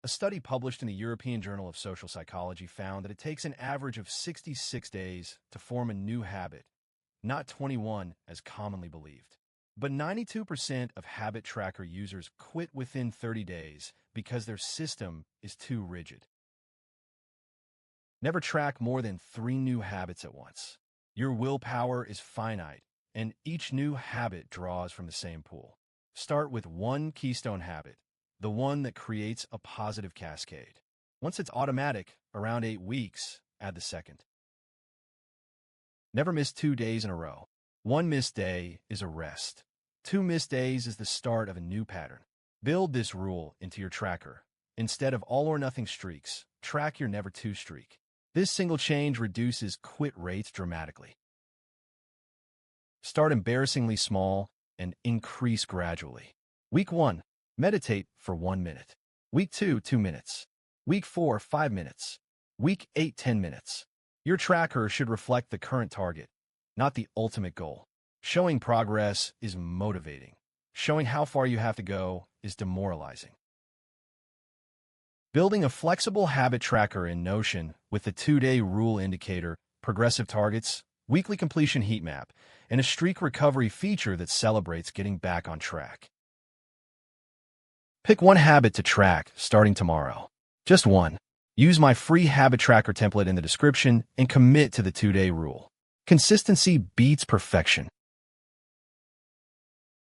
A study published in the European Journal of Social Psychology found that it takes an average of 66 days to form a new habit, not 21 as commonly believed. But 92% of habit tracker users quit within 30 days because their system is too rigid. Never track more than 3 new habits at once. Your willpower is finite, and each new habit draws from the same pool. Start with one keystone habit, the one that creates a positive cascade. Once it's automatic, around 8 weeks, add the second. Never miss 2 days in a row. 1 missed day is a rest. 2 missed days is the start of a new pattern. Build this rule into your tracker. Instead of all-or-nothing streaks, track your never-to streak. This single change reduces quit rates dramatically. Start embarrassingly small and increase gradually. Week 1, meditate for 1 minute. Week 2, 2 minutes. Week 4, 5 minutes. Week 8, 10 minutes. Your tracker should reflect the current target, not the ultimate goal. Showing progress is motivating. Showing how far you have to go is demoralizing. Building a flexible habit tracker in Notion with the 2-day rule indicator, progressive targets, weekly completion heat map, and a streak recovery feature that celebrates getting back on track. Pick one habit to track starting tomorrow. Just one. Use my free habit tracker template in the description and commit to the 2-day rule. Consistency beats perfection.